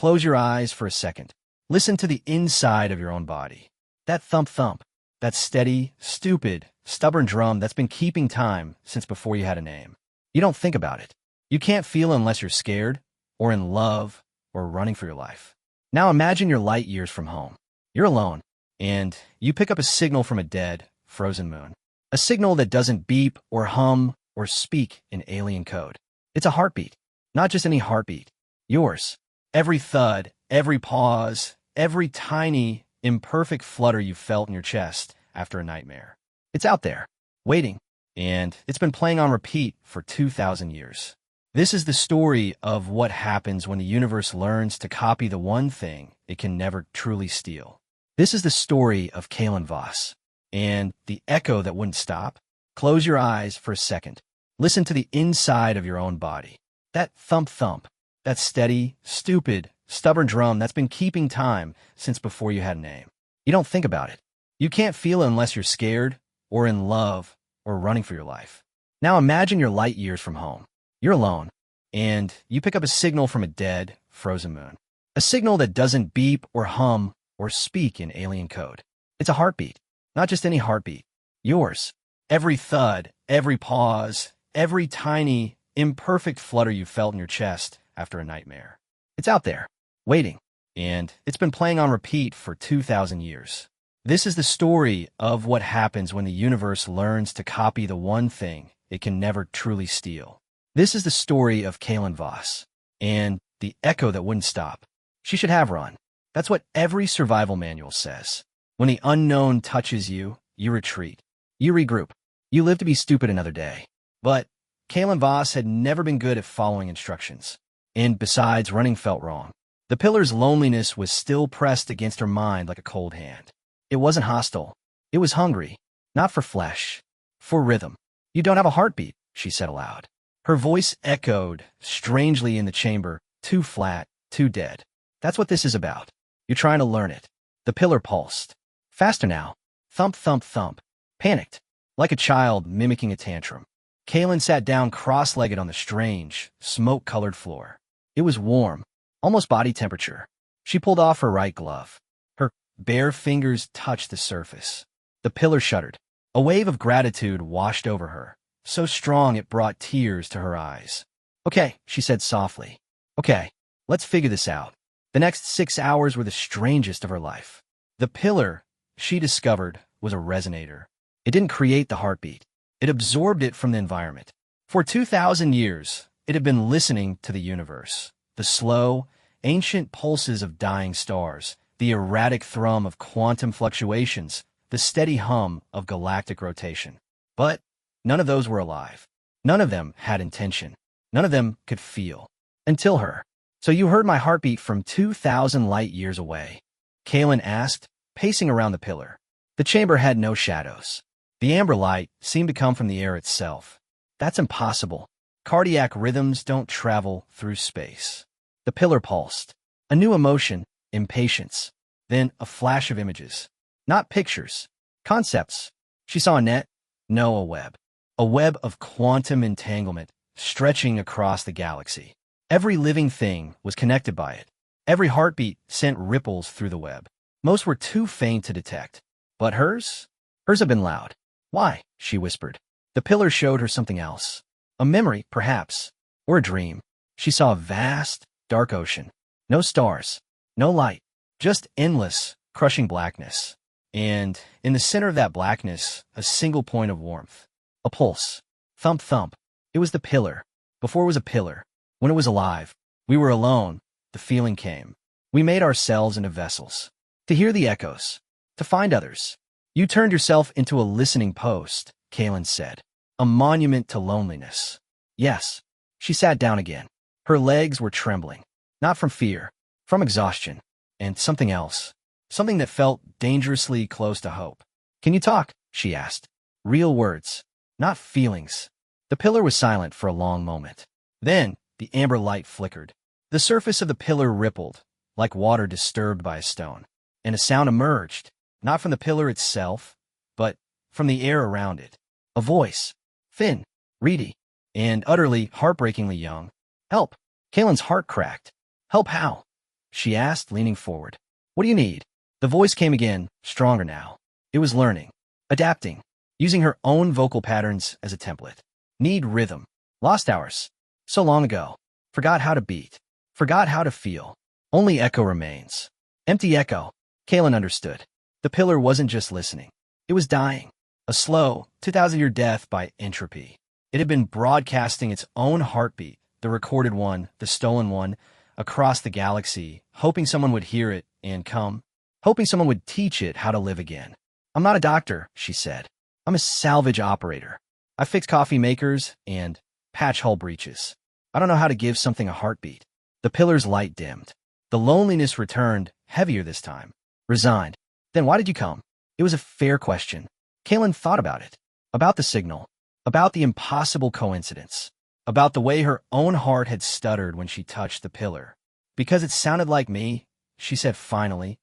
close your eyes for a second. Listen to the inside of your own body. That thump-thump, that steady, stupid, stubborn drum that's been keeping time since before you had a name. You don't think about it. You can't feel it unless you're scared, or in love, or running for your life. Now imagine you're light years from home. You're alone, and you pick up a signal from a dead, frozen moon. A signal that doesn't beep or hum or speak in alien code. It's a heartbeat. Not just any heartbeat. Yours. Every thud, every pause, every tiny, imperfect flutter you felt in your chest after a nightmare. It's out there, waiting, and it's been playing on repeat for 2,000 years. This is the story of what happens when the universe learns to copy the one thing it can never truly steal. This is the story of Kalen Voss, and the echo that wouldn't stop. Close your eyes for a second. Listen to the inside of your own body. That thump-thump, that steady, stupid, stubborn drum that's been keeping time since before you had a name. You don't think about it. You can't feel it unless you're scared, or in love, or running for your life. Now imagine you're light years from home. You're alone, and you pick up a signal from a dead, frozen moon. A signal that doesn't beep or hum or speak in alien code. It's a heartbeat. Not just any heartbeat. Yours. Every thud, every pause, every tiny, imperfect flutter you felt in your chest after a nightmare. It's out there, waiting, and it's been playing on repeat for 2,000 years. This is the story of what happens when the universe learns to copy the one thing it can never truly steal. This is the story of Kalen Voss, and the echo that wouldn't stop. She should have run. That's what every survival manual says. When the unknown touches you, you retreat. You regroup. You live to be stupid another day. But Kalen Voss had never been good at following instructions. And besides, running felt wrong. The pillar's loneliness was still pressed against her mind like a cold hand. It wasn't hostile. It was hungry. Not for flesh. For rhythm. You don't have a heartbeat, she said aloud. Her voice echoed strangely in the chamber, too flat, too dead. That's what this is about. You're trying to learn it. The pillar pulsed. Faster now. Thump, thump, thump. Panicked. Like a child mimicking a tantrum. Kalen sat down cross-legged on the strange, smoke-colored floor. It was warm, almost body temperature. She pulled off her right glove. Her bare fingers touched the surface. The pillar shuddered. A wave of gratitude washed over her, so strong it brought tears to her eyes. Okay, she said softly. Okay, let's figure this out. The next 6 hours were the strangest of her life. The pillar, she discovered, was a resonator. It didn't create the heartbeat. It absorbed it from the environment. For 2,000 years, it had been listening to the universe. The slow, ancient pulses of dying stars, the erratic thrum of quantum fluctuations, the steady hum of galactic rotation. But none of those were alive. None of them had intention. None of them could feel. Until her. So you heard my heartbeat from 2,000 light years away? Kalen asked, pacing around the pillar. The chamber had no shadows. The amber light seemed to come from the air itself. That's impossible. Cardiac rhythms don't travel through space. The pillar pulsed. A new emotion, impatience. Then a flash of images. Not pictures. Concepts. She saw a net. No, a web. A web of quantum entanglement stretching across the galaxy. Every living thing was connected by it. Every heartbeat sent ripples through the web. Most were too faint to detect. But hers? Hers had been loud. Why? She whispered. The pillar showed her something else. A memory, perhaps. Or a dream. She saw a vast, dark ocean. No stars. No light. Just endless, crushing blackness. And in the center of that blackness, a single point of warmth. A pulse. Thump, thump. It was the pillar. Before it was a pillar. When it was alive. We were alone. The feeling came. We made ourselves into vessels. To hear the echoes. To find others. You turned yourself into a listening post, Kalen said. A monument to loneliness. Yes. She sat down again. Her legs were trembling. Not from fear. From exhaustion. And something else. Something that felt dangerously close to hope. Can you talk? She asked. Real words. Not feelings. The pillar was silent for a long moment. Then, the amber light flickered. The surface of the pillar rippled, like water disturbed by a stone. And a sound emerged. Not from the pillar itself, but from the air around it. A voice. Thin, reedy, and utterly, heartbreakingly young. Help. Kalen's heart cracked. Help how? she asked, leaning forward. What do you need? The voice came again, stronger now. It was learning, adapting, using her own vocal patterns as a template. Need rhythm. Lost hours. So long ago. Forgot how to beat. Forgot how to feel. Only echo remains. Empty echo. Kaylin understood. The pillar wasn't just listening. It was dying. A slow, 2,000-year death by entropy. It had been broadcasting its own heartbeat, the recorded one, the stolen one, across the galaxy, hoping someone would hear it and come, hoping someone would teach it how to live again. I'm not a doctor, she said. I'm a salvage operator. I fix coffee makers and patch hull breaches. I don't know how to give something a heartbeat. The pillar's light dimmed. The loneliness returned, heavier this time. Resigned. Then why did you come? It was a fair question. Kaylin thought about it. About the signal. About the impossible coincidence. About the way her own heart had stuttered when she touched the pillar. Because it sounded like me, she said finally.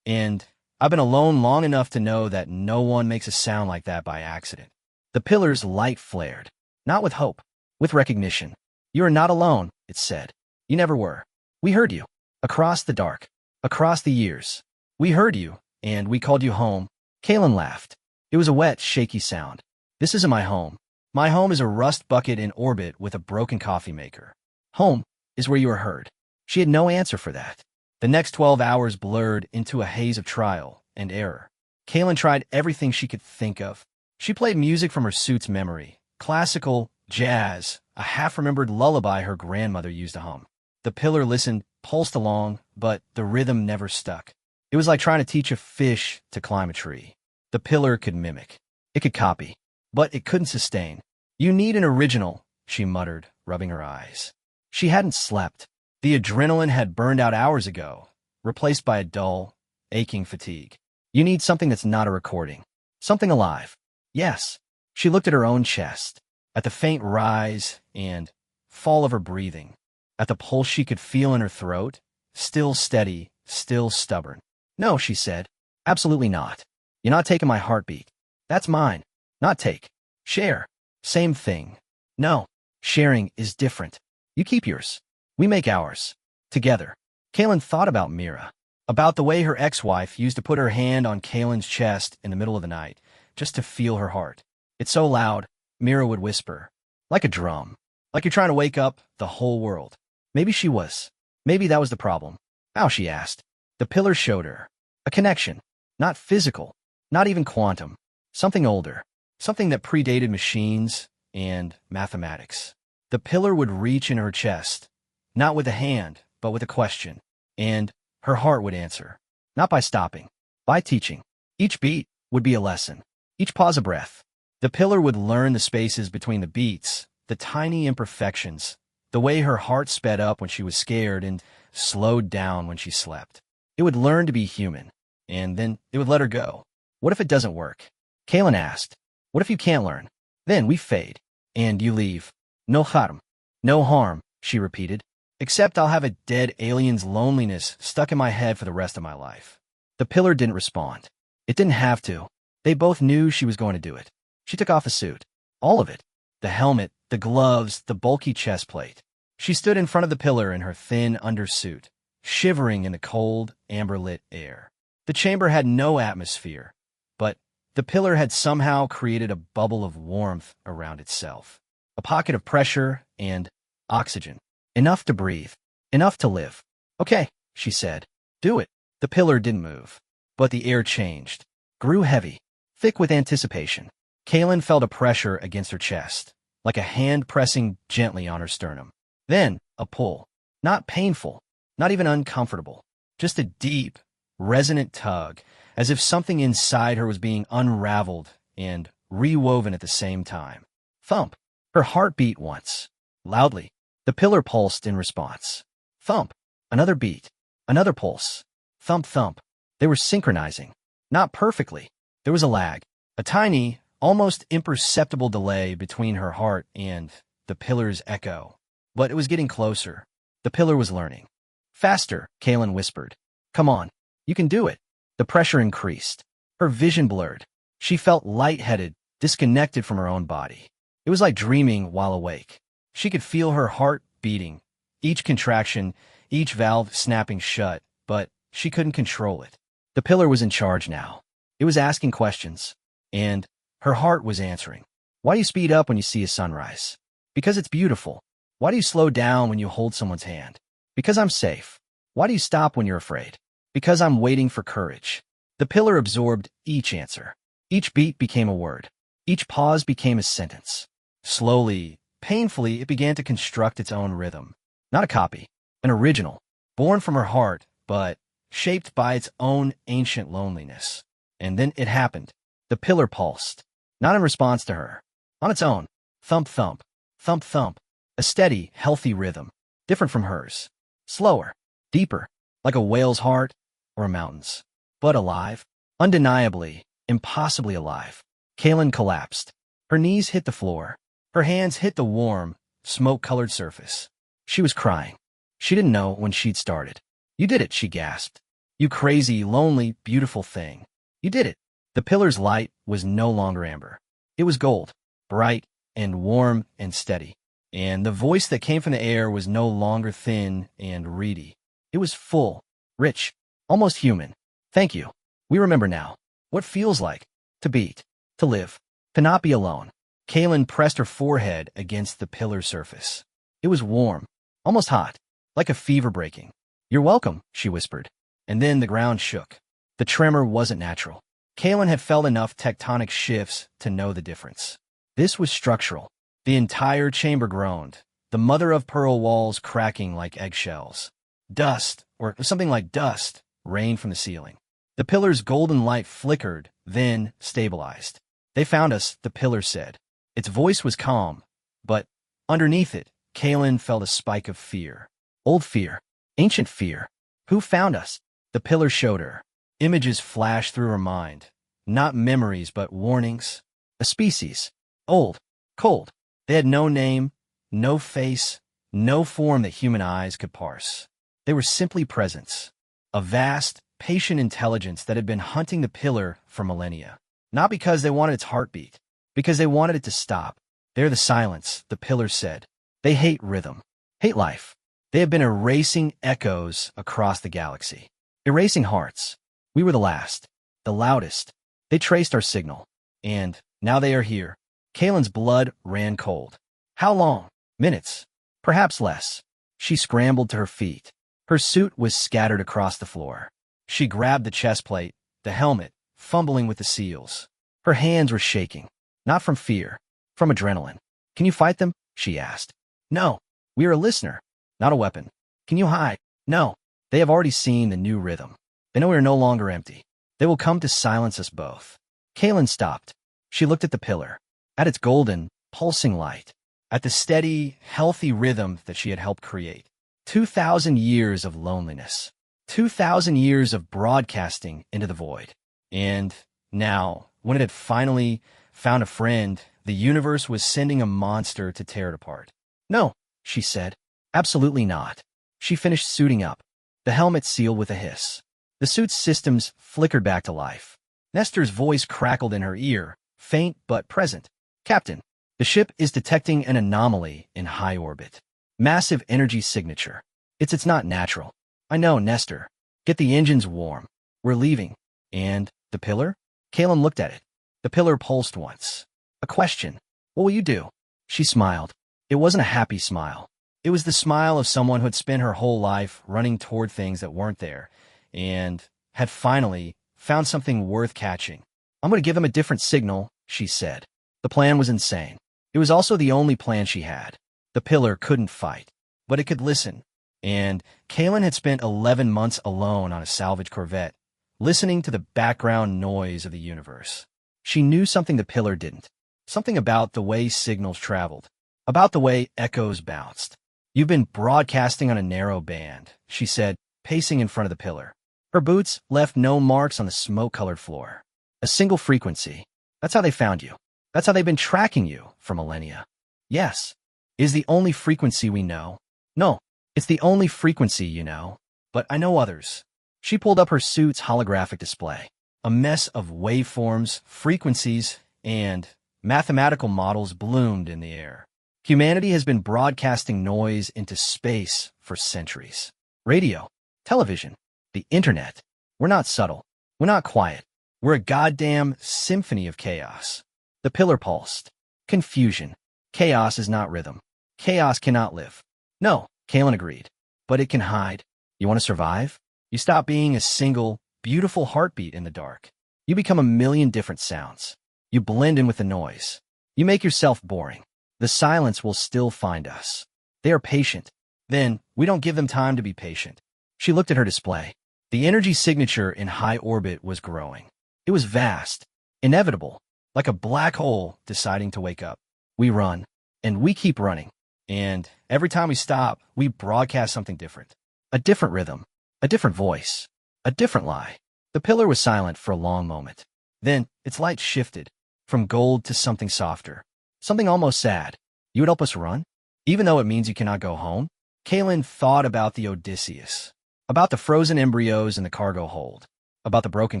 And I've been alone long enough to know that no one makes a sound like that by accident. The pillar's light flared. Not with hope. With recognition. You are not alone, it said. You never were. We heard you. Across the dark. Across the years. We heard you, and we called you home. Kaylin laughed. It was a wet, shaky sound. This isn't my home. My home is a rust bucket in orbit with a broken coffee maker. Home is where you are heard. She had no answer for that. The next 12 hours blurred into a haze of trial and error. Kaylin tried everything she could think of. She played music from her suit's memory. Classical, jazz, a half-remembered lullaby her grandmother used to hum. The pillar listened, pulsed along, but the rhythm never stuck. It was like trying to teach a fish to climb a tree. The pillar could mimic. It could copy. But it couldn't sustain. You need an original, she muttered, rubbing her eyes. She hadn't slept. The adrenaline had burned out hours ago, replaced by a dull, aching fatigue. You need something that's not a recording. Something alive. Yes. She looked at her own chest, at the faint rise and fall of her breathing, at the pulse she could feel in her throat, still steady, still stubborn. No, she said. Absolutely not. You're not taking my heartbeat. That's mine. Not take. Share. Same thing. No. Sharing is different. You keep yours. We make ours. Together. Kaylin thought about Mira. About the way her ex-wife used to put her hand on Kaylin's chest in the middle of the night, just to feel her heart. It's so loud, Mira would whisper. Like a drum. Like you're trying to wake up the whole world. Maybe she was. Maybe that was the problem. How, she asked. The pillar showed her. A connection. Not physical. Not even quantum. Something older. Something that predated machines and mathematics. The pillar would reach in her chest, not with a hand, but with a question, and her heart would answer. Not by stopping, by teaching. Each beat would be a lesson. Each pause a breath. The pillar would learn the spaces between the beats, the tiny imperfections, the way her heart sped up when she was scared and slowed down when she slept. It would learn to be human, and then it would let her go. What if it doesn't work? Kaylin asked. What if you can't learn? Then we fade, and you leave. No harm. No harm, she repeated. Except I'll have a dead alien's loneliness stuck in my head for the rest of my life. The pillar didn't respond. It didn't have to. They both knew she was going to do it. She took off the suit. All of it. The helmet, the gloves, the bulky chest plate. She stood in front of the pillar in her thin undersuit, shivering in the cold, amber-lit air. The chamber had no atmosphere, but the pillar had somehow created a bubble of warmth around itself. A pocket of pressure and oxygen. Enough to breathe. Enough to live. Okay, she said. Do it. The pillar didn't move. But the air changed. Grew heavy. Thick with anticipation. Kaylin felt a pressure against her chest, like a hand pressing gently on her sternum. Then, a pull. Not painful. Not even uncomfortable. Just a deep, resonant tug, as if something inside her was being unraveled and rewoven at the same time. Thump. Her heart beat once. Loudly. The pillar pulsed in response. Thump. Another beat. Another pulse. Thump, thump. They were synchronizing. Not perfectly. There was a lag. A tiny, almost imperceptible delay between her heart and the pillar's echo. But it was getting closer. The pillar was learning. Faster, Kaylin whispered. Come on. You can do it. The pressure increased. Her vision blurred. She felt lightheaded, disconnected from her own body. It was like dreaming while awake. She could feel her heart beating, each contraction, each valve snapping shut, but she couldn't control it. The pillar was in charge now. It was asking questions, and her heart was answering. Why do you speed up when you see a sunrise? Because it's beautiful. Why do you slow down when you hold someone's hand? Because I'm safe. Why do you stop when you're afraid? Because I'm waiting for courage. The pillar absorbed each answer. Each beat became a word. Each pause became a sentence. Slowly, painfully, it began to construct its own rhythm. Not a copy, an original, born from her heart, but shaped by its own ancient loneliness. And then it happened. The pillar pulsed, not in response to her, on its own. Thump, thump, thump, thump. A steady, healthy rhythm, different from hers. Slower, deeper, like a whale's heart or a mountain's. But alive, undeniably, impossibly alive. Kaylin collapsed. Her knees hit the floor. Her hands hit the warm, smoke-colored surface. She was crying. She didn't know when she'd started. You did it, she gasped. You crazy, lonely, beautiful thing. You did it. The pillar's light was no longer amber. It was gold, bright and warm and steady. And the voice that came from the air was no longer thin and reedy. It was full, rich, almost human. Thank you. We remember now what feels like to beat, to live, to not be alone. Kaylin pressed her forehead against the pillar's surface. It was warm, almost hot, like a fever breaking. You're welcome, she whispered. And then the ground shook. The tremor wasn't natural. Kaylin had felt enough tectonic shifts to know the difference. This was structural. The entire chamber groaned, the mother-of-pearl walls cracking like eggshells. Dust, or something like dust, rained from the ceiling. The pillar's golden light flickered, then stabilized. They found us, the pillar said. Its voice was calm, but underneath it, Kaylin felt a spike of fear. Old fear, ancient fear. Who found us? The pillar showed her. Images flashed through her mind. Not memories, but warnings. A species. Old. Cold. They had no name, no face, no form that human eyes could parse. They were simply presence. A vast, patient intelligence that had been hunting the pillar for millennia. Not because they wanted its heartbeat, because they wanted it to stop. They're the silence, the pillar said. They hate rhythm, hate life. They have been erasing echoes across the galaxy. Erasing hearts. We were the last, the loudest. They traced our signal. And now they are here. Kaylin's blood ran cold. How long? Minutes. Perhaps less. She scrambled to her feet. Her suit was scattered across the floor. She grabbed the chest plate, the helmet, fumbling with the seals. Her hands were shaking. Not from fear, from adrenaline. Can you fight them? She asked. No. We are a listener, not a weapon. Can you hide? No. They have already seen the new rhythm. They know we are no longer empty. They will come to silence us both. Kaylin stopped. She looked at the pillar, at its golden, pulsing light, at the steady, healthy rhythm that she had helped create. 2,000 years of loneliness. 2,000 years of broadcasting into the void. And now, when it had finally found a friend, the universe was sending a monster to tear it apart. No, she said. Absolutely not. She finished suiting up, the helmet sealed with a hiss. The suit's systems flickered back to life. Nestor's voice crackled in her ear, faint but present. Captain, the ship is detecting an anomaly in high orbit. Massive energy signature. It's not natural. I know, Nestor. Get the engines warm. We're leaving. And the pillar? Kaylin looked at it. The pillar pulsed once. A question. What will you do? She smiled. It wasn't a happy smile. It was the smile of someone who had spent her whole life running toward things that weren't there, and had finally found something worth catching. I'm going to give them a different signal, she said. The plan was insane. It was also the only plan she had. The pillar couldn't fight, but it could listen. And Kaylin had spent 11 months alone on a salvage corvette, listening to the background noise of the universe. She knew something the pillar didn't. Something about the way signals traveled. About the way echoes bounced. You've been broadcasting on a narrow band, she said, pacing in front of the pillar. Her boots left no marks on the smoke-colored floor. A single frequency. That's how they found you. That's how they've been tracking you for millennia. Yes. Is the only frequency we know. No, it's the only frequency you know. But I know others. She pulled up her suit's holographic display. A mess of waveforms, frequencies, and mathematical models bloomed in the air. Humanity has been broadcasting noise into space for centuries. radio, television, the internet. We're not subtle. We're not quiet. We're a goddamn symphony of chaos. The pillar pulsed. Confusion. Chaos is not rhythm. Chaos cannot live. No, Kalen agreed. But it can hide. You want to survive? You stop being a single, beautiful heartbeat in the dark. You become a million different sounds. You blend in with the noise. You make yourself boring. The silence will still find us. They are patient. Then, we don't give them time to be patient. She looked at her display. The energy signature in high orbit was growing. It was vast, inevitable, like a black hole deciding to wake up. We run, and we keep running. And every time we stop, we broadcast something different. A different rhythm, a different voice, a different lie. The pillar was silent for a long moment. Then, its light shifted, from gold to something softer, something almost sad. You would help us run? Even though it means you cannot go home? Kalen thought about the Odysseus, about the frozen embryos in the cargo hold, about the broken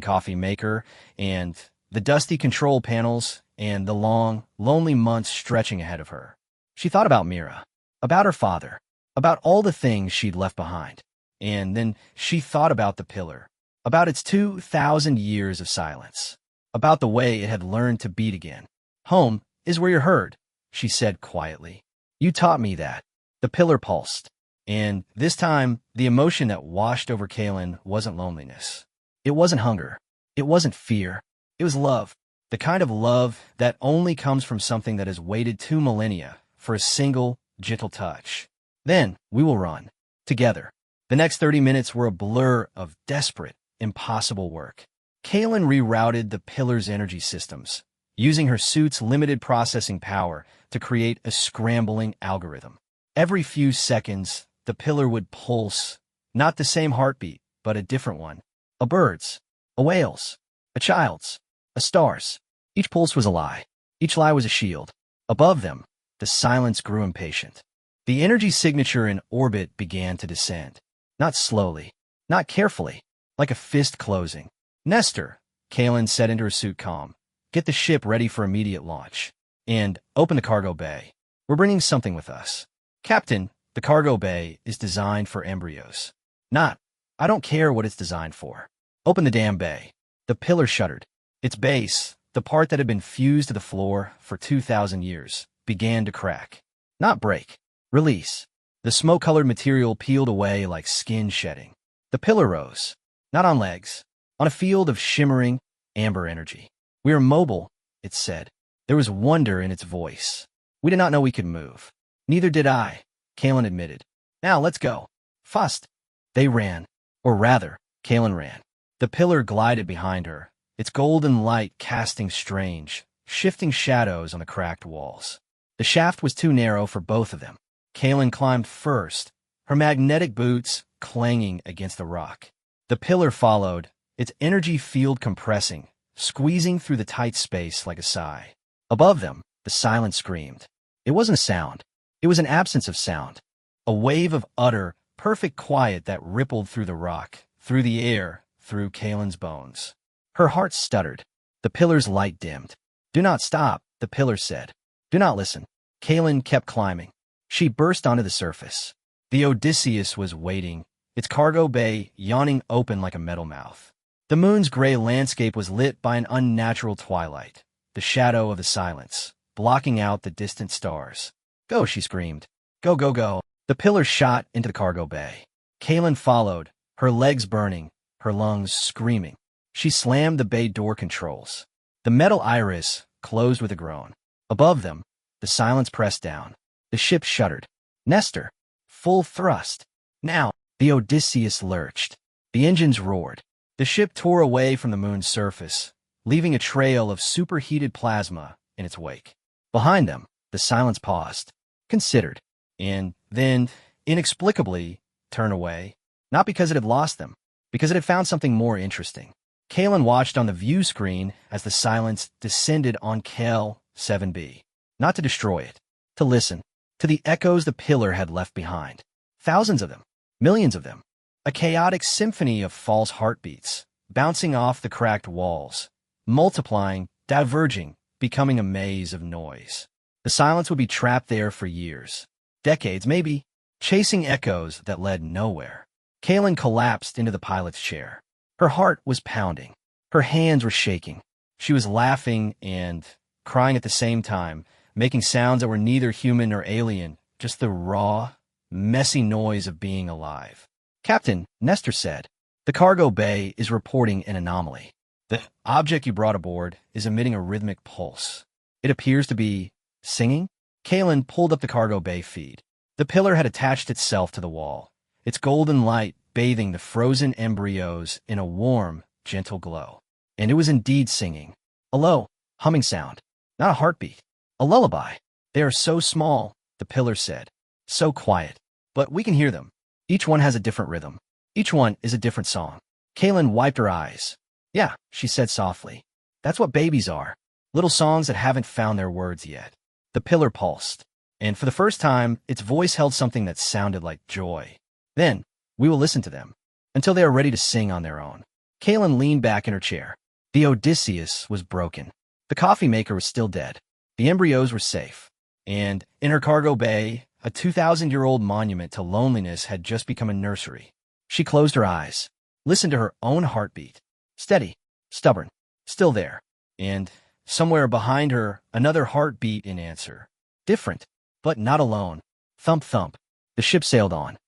coffee maker, and the dusty control panels, and the long, lonely months stretching ahead of her. She thought about Mira, about her father, about all the things she'd left behind. And then she thought about the pillar, about its 2,000 years of silence, about the way it had learned to beat again. Home is where you're heard, she said quietly. You taught me that. The pillar pulsed. And this time, the emotion that washed over Kalen wasn't loneliness. It wasn't hunger. It wasn't fear. It was love. The kind of love that only comes from something that has waited 2 millennia for a single, gentle touch. Then, we will run. Together. The next 30 minutes were a blur of desperate, impossible work. Kalen rerouted the pillar's energy systems, using her suit's limited processing power to create a scrambling algorithm. Every few seconds, the pillar would pulse, not the same heartbeat, but a different one. A bird's, a whale's, a child's, a star's. Each pulse was a lie. Each lie was a shield. Above them, the silence grew impatient. The energy signature in orbit began to descend. Not slowly, not carefully, like a fist closing. Nestor, Kalen said into her suit calm, get the ship ready for immediate launch. And open the cargo bay. We're bringing something with us. Captain, the cargo bay is designed for embryos. Not, I don't care what it's designed for. Open the damn bay. The pillar shuddered. Its base, the part that had been fused to the floor for 2,000 years, began to crack. Not break. Release. The smoke-colored material peeled away like skin shedding. The pillar rose. Not on legs. On a field of shimmering, amber energy. We are mobile, it said. There was wonder in its voice. We did not know we could move. Neither did I, Kalen admitted. Now, let's go. Fast. They ran. Or rather, Kalen ran. The pillar glided behind her, its golden light casting strange, shifting shadows on the cracked walls. The shaft was too narrow for both of them. Kalen climbed first, her magnetic boots clanging against the rock. The pillar followed, its energy field compressing, squeezing through the tight space like a sigh. Above them, the silence screamed. It wasn't a sound. It was an absence of sound. A wave of utter, perfect quiet that rippled through the rock, through the air, through Kalen's bones. Her heart stuttered. The pillar's light dimmed. Do not stop, the pillar said. Do not listen. Kalen kept climbing. She burst onto the surface. The Odysseus was waiting, its cargo bay yawning open like a metal mouth. The moon's gray landscape was lit by an unnatural twilight, the shadow of the silence, blocking out the distant stars. Go, she screamed. Go, go, go. The pillar shot into the cargo bay. Kalen followed, her legs burning, her lungs screaming. She slammed the bay door controls. The metal iris closed with a groan. Above them, the silence pressed down. The ship shuddered. Nestor. Full thrust. Now, the Odysseus lurched. The engines roared. The ship tore away from the moon's surface, leaving a trail of superheated plasma in its wake. Behind them, the silence paused, considered, and then, inexplicably, turned away. Not because it had lost them, because it had found something more interesting. Kalen watched on the view screen as the silence descended on Kel 7B. Not to destroy it, to listen, to the echoes the pillar had left behind. Thousands of them, millions of them. A chaotic symphony of false heartbeats, bouncing off the cracked walls, multiplying, diverging, becoming a maze of noise. The silence would be trapped there for years, decades maybe, chasing echoes that led nowhere. Kaylin collapsed into the pilot's chair. Her heart was pounding. Her hands were shaking. She was laughing and crying at the same time, making sounds that were neither human nor alien, just the raw, messy noise of being alive. Captain, Nestor said, the cargo bay is reporting an anomaly. The object you brought aboard is emitting a rhythmic pulse. It appears to be singing. Kaylin pulled up the cargo bay feed. The pillar had attached itself to the wall, its golden light bathing the frozen embryos in a warm, gentle glow. And it was indeed singing. A low, humming sound, not a heartbeat. A lullaby. They are so small, the pillar said. So quiet. But we can hear them. Each one has a different rhythm. Each one is a different song. Kaylin wiped her eyes. Yeah, she said softly. That's what babies are. Little songs that haven't found their words yet. The pillar pulsed. And for the first time, its voice held something that sounded like joy. Then, we will listen to them. Until they are ready to sing on their own. Kaylin leaned back in her chair. The Odysseus was broken. The coffee maker was still dead. The embryos were safe. And, in her cargo bay, a 2,000-year-old monument to loneliness had just become a nursery. She closed her eyes, listened to her own heartbeat. Steady, stubborn, still there. And, somewhere behind her, another heartbeat in answer. Different, but not alone. Thump thump. The ship sailed on.